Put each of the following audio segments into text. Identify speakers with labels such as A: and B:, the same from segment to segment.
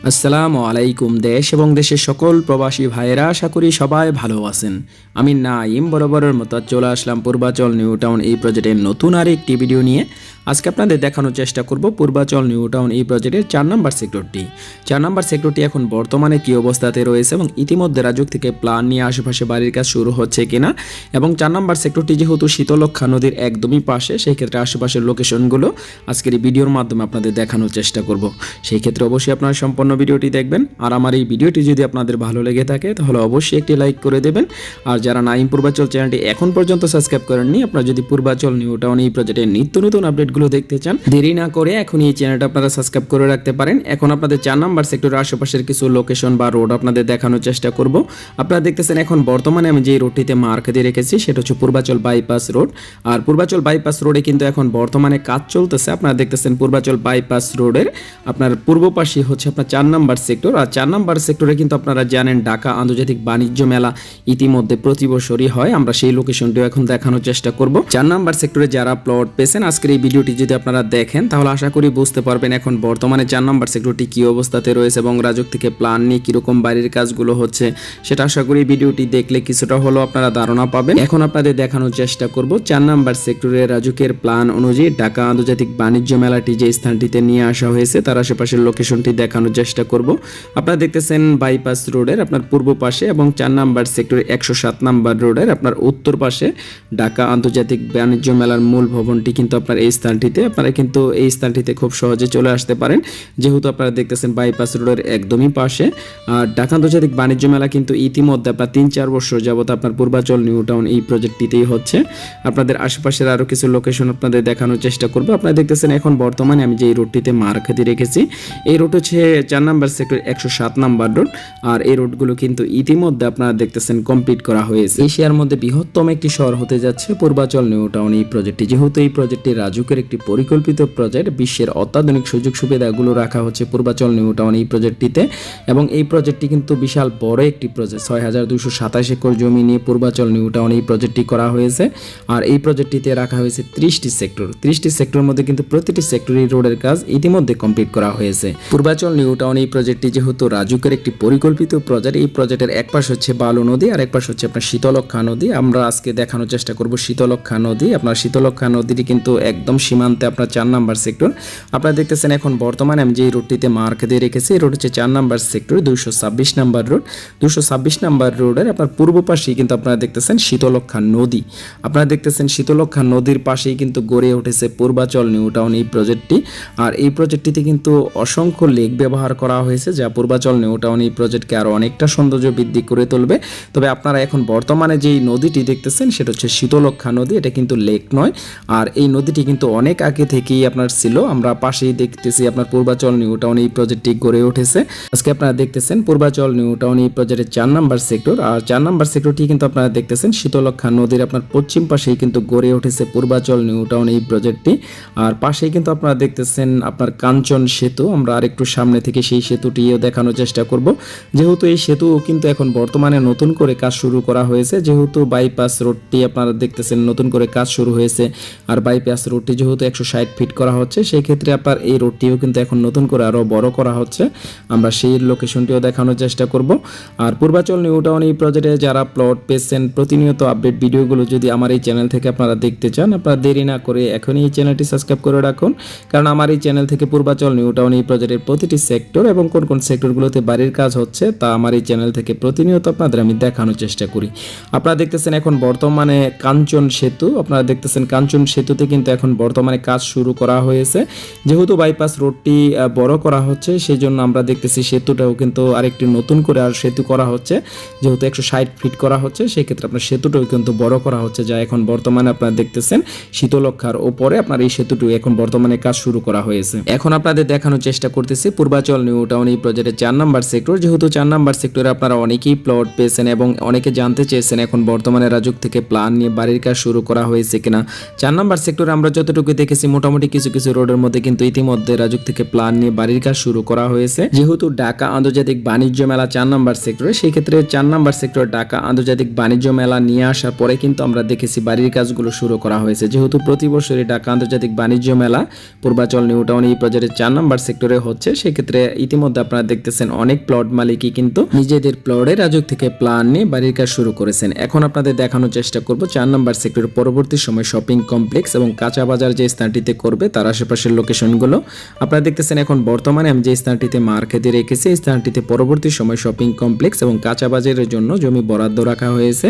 A: আসসালামু আলাইকুম। দেশ এবং দেশের সকল প্রবাসী ভাইয়েরা, আশা করি সবাই ভালো আছেন। আমি নাইম বরাবরের মতো চলে আসলাম পূর্বাচল নিউ টাউন এই প্রজেক্টের নতুন আর একটি ভিডিও নিয়ে। আজকে আপনাদের দেখানোর চেষ্টা করব পূর্বাচল নিউ টাউন এই প্রজেক্টের 4 নম্বর সেক্টরটি। 4 নম্বর সেক্টরটি এখন বর্তমানে কী অবস্থাতে রয়েছে এবং ইতিমধ্যে রাজুক থেকে প্ল্যান নিয়ে আশেপাশে বাড়ির কাজ শুরু হচ্ছে কিনা, এবং 4 নম্বর সেক্টরটি যেহেতু শীতলক্ষ্যা নদীর একদমই পাশে, সেই ক্ষেত্রে আশেপাশের লোকেশনগুলো আজকের এই ভিডিওর মাধ্যমে আপনাদের দেখানোর চেষ্টা করব। সেই ক্ষেত্রে অবশ্যই আপনারা সম্পূর্ণ ভিডিওটি দেখবেন। আর আমার এই ভিডিওটি যদি আপনাদের ভালো লেগে থাকে তাহলে অবশ্যই একটি লাইক করে দেবেন। আর যারা নাইম পূর্বাচল চ্যানেলটি এখন পর্যন্ত সাবস্ক্রাইব করেননি, আপনারা যদি পূর্বাচল নিউ টাউন এই প্রজেক্টের নিত্য নতুন আপডেটগুলো দেখতে চান, দেরি না করে এখন এই চ্যানেলটা আপনারা সাবস্ক্রাইব করে রাখতে পারেন। এখন আপনাদের 4 নম্বর সেক্টরের আশেপাশের কিছু লোকেশন বা রোড আপনাদের দেখানোর চেষ্টা করব। আপনারা দেখতেছেন এখন বর্তমানে আমি যে রোডটিতে মার্ক দিয়ে রেখেছি সেটা হচ্ছে পূর্বাচল বাইপাস রোড। আর পূর্বাচল বাইপাস রোডে কিন্তু এখন বর্তমানে কাজ চলতেছে। আপনারা দেখতেছেন পূর্বাচল বাইপাস রোডের আপনার পূর্ব পাশে হচ্ছে আপনার 4 নম্বর সেক্টর। আর 4 নম্বর সেক্টরে কিন্তু আপনারা জানেন ঢাকা আন্তর্জাতিক বাণিজ্য মেলা ইতিমধ্যে প্রতি বছরই হয়। আমরা সেই লোকেশনটিও এখন দেখানোর চেষ্টা করব। 4 নম্বর সেক্টরে যারা প্লট পেয়েছেন, আজকের এই ভিডিওটি যদি আপনারা দেখেন তাহলে আশা করি বুঝতে পারবেন এখন বর্তমানে 4 নম্বর সেক্টরটি কী অবস্থাতে রয়েছে এবং রাজুক থেকে প্ল্যান নিয়ে কীরকম বাড়ির কাজগুলো হচ্ছে, সেটা আশা করি ভিডিওটি দেখলে কিছুটা হলেও আপনারা ধারণা পাবেন। এখন আপনাদের দেখানোর চেষ্টা করব 4 নম্বর সেক্টরে রাজুকের প্ল্যান অনুযায়ী ঢাকা আন্তর্জাতিক বাণিজ্য মেলাটি যে স্থানটিতে নিয়ে আসা হয়েছে তার আশেপাশের লোকেশনটি দেখানোর চেষ্টা করব। আপনারা দেখতেছেন বাইপাস রোডের আপনার পূর্ব পাশে এবং 4 নম্বর সেক্টরের 107 নম্বর রোডের আপনার উত্তর পাশে ঢাকা আন্তর্জাতিক বাণিজ্য মেলার মূল ভবনটি কিন্তু আপনার এই স্থানটিতে। আপনারা কিন্তু এই স্থানটিতে খুব সহজে চলে আসতে পারেন, যেহেতু আপনারা দেখতেছেন বাইপাস রোডের একদমই পাশে। আর ঢাকা আন্তর্জাতিক বাণিজ্য মেলা কিন্তু ইতিমধ্যে আপনার 3-4 বছর যাবত আপনার পূর্বাচল নিউ টাউন এই প্রজেক্টটিতেই হচ্ছে। আপনাদের আশেপাশের আরও কিছু লোকেশন আপনাদের দেখানোর চেষ্টা করবো। আপনারা দেখতেছেন এখন বর্তমানে আমি যে এই রোডটিতে মার্ক দিয়ে রেখেছি, এই রোড হচ্ছে 4 নম্বর সেক্টর 107 নম্বর রোড। আর এই রোডগুলো কিন্তু ইতিমধ্যে আপনারা দেখতেছেন কমপ্লিট করা হয়েছে। এশিয়ার মধ্যে বৃহত্তম একটি শহর হতে যাচ্ছে পূর্বাচল নিউ টাউন এই প্রজেক্টটি। যেহেতু এই প্রজেক্টটি রাজুকের একটি পরিকল্পিত প্রজেক্ট, বিশ্বের অত্যাধুনিক সুযোগ সুবিধাগুলো রাখা হচ্ছে পূর্বাচল নিউ টাউন এই প্রজেক্টটিতে। এবং এই প্রজেক্টটি কিন্তু বিশাল বড় একটি প্রজেক্ট, 6227 একর জমি নিয়ে পূর্বাচল নিউ টাউন এই প্রজেক্টটি করা হয়েছে। আর এই প্রজেক্টটিতে রাখা হয়েছে 30টি সেক্টর। 30টি সেক্টরের মধ্যে কিন্তু প্রতিটি সেক্টরের রোডের কাজ ইতিমধ্যে কমপ্লিট করা হয়েছে। পূর্বাচল নিউ টাউন এই প্রজেক্টটি যেহেতু রাজুকের একটি পরিকল্পিত প্রজেক্ট, এই প্রজেক্টের এক পাশ হচ্ছে বালু নদী আর এক পাশ হচ্ছে আপনার শীতলক্ষ্যা নদী। আমরা আজকে দেখানোর চেষ্টা করব শীতলক্ষ্যা নদী। আপনার শীতলক্ষ্যা নদীটি কিন্তু একদম সীমান্তে আপনার 4 নম্বর সেক্টর। আপনারা দেখতেছেন এখন বর্তমানে আমি যে রোডটিতে মার্ক দিয়ে রেখেছি, এই রোড হচ্ছে 4 নম্বর সেক্টর 226 নম্বর রোড। 226 নম্বর রোডের আপনার পূর্ব পাশেই কিন্তু আপনারা দেখতেছেন শীতলক্ষ্যা নদী। আপনারা দেখতেছেন শীতলক্ষ্যা নদীর পাশেই কিন্তু গড়ে উঠেছে পূর্বাচল নিউ টাউন এই প্রজেক্টটি। আর এই প্রজেক্টটিতে কিন্তু অসংখ্য লেক ব্যবহার করা হয়েছে, যা পূর্বাচল নিউ টাউন এই প্রজেক্টকে আরও অনেকটা সৌন্দর্য বৃদ্ধি করে তুলবে। তবে আপনারা এখন বর্তমানে যেই নদীটি দেখতেছেন সেটা হচ্ছে শীতলক্ষ্যা নদী, এটা কিন্তু লেক নয়। আর এই নদীটি কিন্তু অনেক আগে থেকেই আপনার ছিল। আমরা পাশেই দেখতেছি আপনার পূর্বাচল নিউ টাউন এই প্রজেক্টটি গড়ে উঠেছে। আজকে আপনারা দেখতেছেন পূর্বাচল নিউ টাউন এই প্রজেক্টের 4 নম্বর সেক্টর। আর 4 নম্বর সেক্টরটি কিন্তু আপনারা দেখতেছেন শীতলক্ষ্যা নদীর আপনার পশ্চিম পাশেই কিন্তু গড়ে উঠেছে পূর্বাচল নিউ টাউন এই প্রজেক্টটি। আর পাশেই কিন্তু আপনারা দেখতেছেন আপনার কাঞ্চন সেতু। আমরা আরেকটু সামনে থেকে সেই সেতুটিও দেখানোর চেষ্টা করব। যেহেতু এই সেতু কিন্তু এখন বর্তমানে নতুন করে কাজ শুরু করা হয়েছে, যেহেতু বাইপাস রোডটি আপনারা দেখতেছেন নতুন করে কাজ শুরু হয়েছে। আর বাইপাস রোডটি যেহেতু 160 ফিট করা হচ্ছে, সেই ক্ষেত্রে আপনার এই রোডটিও কিন্তু এখন নতুন করে আরও বড় করা হচ্ছে। আমরা সেই লোকেশনটিও দেখানোর চেষ্টা করব। আর পূর্বাচল নিউ টাউন এই প্রজেক্টে যারা প্লট পেয়েছেন, প্রতিনিয়ত আপডেট ভিডিওগুলো যদি আমার এই চ্যানেল থেকে আপনারা দেখতে চান, আপনারা দেরি না করে এখনই এই চ্যানেলটি সাবস্ক্রাইব করে রাখুন। কারণ আমার এই চ্যানেল থেকে পূর্বাচল নিউ টাউন এই প্রজেক্টের প্রতিটি সেক্টর এবং কোন কোন সেক্টরগুলোতে বাড়ির কাজ হচ্ছে তা আমার এই চ্যানেল থেকে প্রতিনিয়ত আপনাদের আমি দেখানোর চেষ্টা করি। আপনারা দেখতেছেন এখন বর্তমানে কাঞ্চন সেতু। আপনারা দেখতেছেন কাঞ্চন সেতুতে কিন্তু এখন বর্তমানে কাজ শুরু করা হয়েছে। যেহেতু বাইপাস রোডটি বড় করা হচ্ছে, সেই জন্য আমরা দেখতেছি সেতুটাও কিন্তু আরেকটি নতুন করে আর সেতু করা হচ্ছে। যেহেতু 160 ফিট করা হচ্ছে, সেই ক্ষেত্রে আপনার সেতুটাও কিন্তু বড় করা হচ্ছে, যা এখন বর্তমানে আপনারা দেখতেছেন শীতলক্ষ্যার ওপরে আপনার এই সেতুটি এখন বর্তমানে কাজ শুরু করা হয়েছে। এখন আপনাদের দেখানোর চেষ্টা করতেছি পূর্বাচল নিউ টাউন এই প্রজেক্টের 4 নম্বর সেক্টর। যেহেতু 4 নম্বর সেক্টরে আপনারা অনেকেই প্লট পেয়েছেন এবং অনেকে জানতে চেয়েছেন এখন বর্তমানে রাজুক থেকে প্ল্যান নিয়ে বাড়ির কাজ শুরু করা হয়েছে কিনা। 4 নম্বর সেক্টরে আমরা যতটুকু দেখেছি মোটামুটি কিছু কিছু রোডের মধ্যে কিন্তু ইতিমধ্যে রাজুক থেকে প্ল্যান নিয়ে বাড়ির কাজ শুরু করা হয়েছে। যেহেতু ঢাকা আন্তর্জাতিক বাণিজ্য মেলা 4 নম্বর সেক্টরে, সেই ক্ষেত্রে 4 নম্বর সেক্টর ঢাকা আন্তর্জাতিক বাণিজ্য মেলা নিয়ে আসার পরে কিন্তু আমরা দেখেছি বাড়ির কাজগুলো শুরু করা হয়েছে। যেহেতু প্রতি বছরই ঢাকা আন্তর্জাতিক বাণিজ্য মেলা পূর্বাচল নিউ টাউন এই প্রজেক্টের 4 নম্বর সেক্টরে হচ্ছে, সেক্ষেত্রে ইতিমধ্যে আপনারা দেখতেছেন অনেক প্লট মালিকই কিন্তু নিজেদের প্লটে রাজুক থেকে প্ল্যান নিয়ে বাড়ির কাজ শুরু করেছেন। এখন আপনাদের দেখানোর চেষ্টা করব 4 নম্বর সেক্টরের পরবর্তী সময় শপিং কমপ্লেক্স এবং কাঁচা বাজার যে স্থানটিতে করবে তার আশেপাশের লোকেশনগুলো আপনারা দেখতেছেন। এখন বর্তমানে আমি যে স্থানটিতে মার্কেটে রেখেছি এই স্থানটিতে পরবর্তী সময় শপিং কমপ্লেক্স এবং কাঁচা বাজারের জন্য জমি বরাদ্দ রাখা হয়েছে,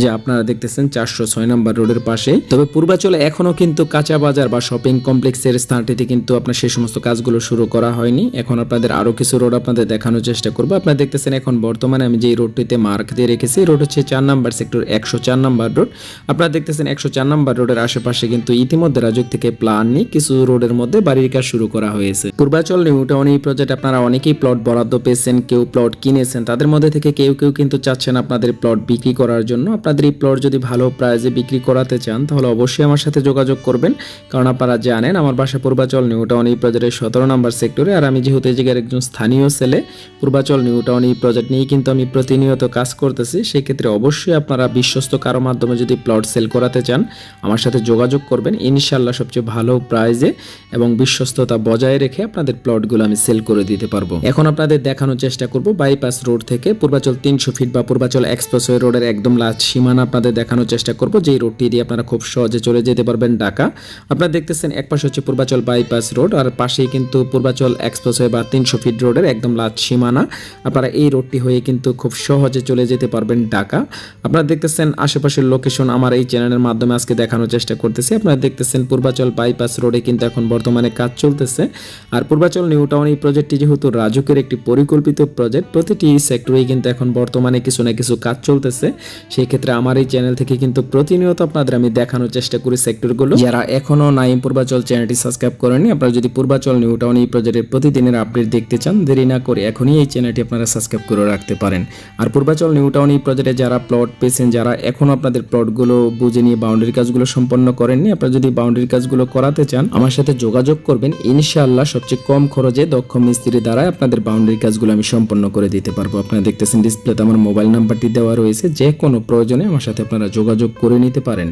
A: যে আপনারা দেখতেছেন 406 নম্বর রোডের পাশেই। তবে পূর্বাচলে এখনো কিন্তু কাঁচা বাজার বা শপিং কমপ্লেক্সের স্থানটিতে কিন্তু আপনার সেই সমস্ত কাজগুলো শুরু করা হয়নি। এখন আপনাদের আরো কিছু রোড আপনাদের দেখানোর চেষ্টা করব। আপনারা দেখতেছেন এখন বর্তমানে আমি যে রোডটিতে মার্ক দিয়ে রেখেছি রোড হচ্ছে 4 নম্বর সেক্টর 104 নম্বর রোড। আপনারা দেখতেছেন 104 নম্বর রোডের আশেপাশে কিন্তু ইতিমধ্যে রাজুক থেকে প্ল্যান নিয়ে কিছু রোডের মধ্যে বাড়ির কাজ শুরু করা হয়েছে। পূর্বাচল নিউ টাউন এই প্রজেক্ট আপনারা অনেকেই প্লট বরাদ্দ পেয়েছেন, কেউ প্লট কিনেছেন, তাদের মধ্যে থেকে কেউ কেউ কিন্তু চাচ্ছেন আপনাদের প্লট বিক্রি করার জন্য। আপনাদের এই প্লট যদি ভালো প্রাইসে বিক্রি করাতে চান তাহলে অবশ্যই আমার সাথে যোগাযোগ করবেন, কারণ আপনারা জানেন আমার বাসা পূর্বাচল নিউ টাউন এই প্রজেক্টের 17 নম্বর সেক্টরে। আর আমি যেহেতু এই জায়গার একজন স্থানীয় ছেলে, পূর্বাচল নিউ টাউন এই প্রজেক্ট নিয়ে কিন্তু আমি প্রতিনিয়ত কাজ করতেছি। সেক্ষেত্রে অবশ্যই আপনারা বিশ্বস্ত কারো মাধ্যমে যদি প্লট সেল করাতে চান আমার সাথে যোগাযোগ করবেন। ইনশাল্লাহ সবচেয়ে ভালো প্রাইজে এবং বিশ্বস্ততা বজায় রেখে আপনাদের প্লটগুলো আমি সেল করে দিতে পারবো। এখন আপনাদের দেখানোর চেষ্টা করব বাইপাস রোড থেকে পূর্বাচল 300 ফিট বা পূর্বাচল এক্সপ্রেসওয়ে রোডের একদম লাস্ট সীমানা আপনাদের দেখানোর চেষ্টা করব, যেই রোডটি দিয়ে আপনারা খুব সহজে চলে যেতে পারবেন ঢাকা। আপনারা দেখতেছেন এক পাশে হচ্ছে পূর্বাচল বাইপাস রোড আর পাশেই কিন্তু পূর্বাচল এক্সপ্রেসওয়ে বা 300 ফিট রোডের একদম লাস্ট সীমানা। আপনারা এই রোডটি হয়ে কিন্তু খুব সহজে চলে যেতে পারবেন ঢাকা। আপনারা দেখতেছেন আশেপাশের লোকেশন আমার এই চ্যানেলের মাধ্যমে আজকে দেখানোর চেষ্টা করতেছি। আপনারা দেখতেছেন পূর্বাচল বাইপাস রোডে কিন্তু এখন বর্তমানে কাজ চলতেছে। আর পূর্বাচল নিউ টাউন এই প্রজেক্টটি যেহেতু রাজুকের একটি পরিকল্পিত প্রজেক্ট, প্রতিটি সেক্টরেই কিন্তু এখন বর্তমানে কিছু না কিছু কাজ চলতেছে। সেই ক্ষেত্রে আমার এই চ্যানেল থেকে কিন্তু প্রতিনিয়ত আপনাদের আমি দেখানোর চেষ্টা করি সেক্টরগুলো। যারা এখনো নাইম পূর্বাচল চ্যানেলটি সাবস্ক্রাইব করেননি, আপনারা যদি পূর্বাচল নিউ টাউন এই প্রজেক্টের প্রতিদিনের আপডেট দেখতে চান দেরি না করে এখনই এই চ্যানেলটি আপনারা সাবস্ক্রাইব করে রাখতে পারেন। আর পূর্বাচল নিউ টাউন এই প্রজেক্টে যারা প্লট পেয়েছেন, যারা এখনো আপনাদের প্লটগুলো বুঝে নিয়ে বাউন্ডারি কাজগুলো সম্পন্ন করেননি, আপনারা যদি বাউন্ডারি কাজগুলো করাতে চান আমার সাথে যোগাযোগ করবেন। ইনশাআল্লাহ সবচেয়ে কম খরচে দক্ষ মিস্ত্রি দ্বারা আপনাদের বাউন্ডারি কাজগুলো আমি সম্পন্ন করে দিতে পারবো। আপনারা দেখতেছেন ডিসপ্লেতে আমার মোবাইল নাম্বারটি দেওয়া রয়েছে, যে কোনো প্রয়োজনে আমার সাথে আপনারা যোগাযোগ করে নিতে পারেন।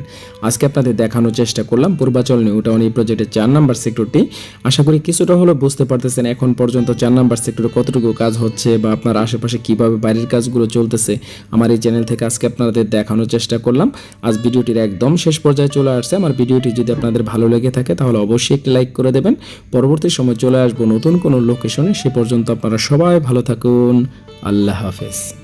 A: আজকে আপনাদের দেখানোর চেষ্টা করলাম পূর্বাচল নিউ টাউন এই প্রজেক্টের 4 নম্বর সেক্টরটি। আশা করি কিছুটা হলেও বুঝতে পারতেছেন এখন পর্যন্ত 4 নম্বর সেক্টরে কতটুকু কাজ হচ্ছে বা আপনার আশেপাশে কিভাবে বাড়ির কাজগুলো চলতেছে আমার এই চ্যানেল থেকে আজকে আপনাদের দেখানোর চেষ্টা করলাম। আজ ভিডিওটির একদম শেষ পর্যায়ে চলে আসছে। আমার ভিডিওটি যদি আপনাদের ভালো লেগে থাকে তাহলে অবশ্যই একটি লাইক করে দেবেন। পরবর্তী সময় চলে আসবো নতুন কোনো লোকেশনে। সে পর্যন্ত আপনারা সবাই ভালো থাকুন। আল্লাহ হাফেজ।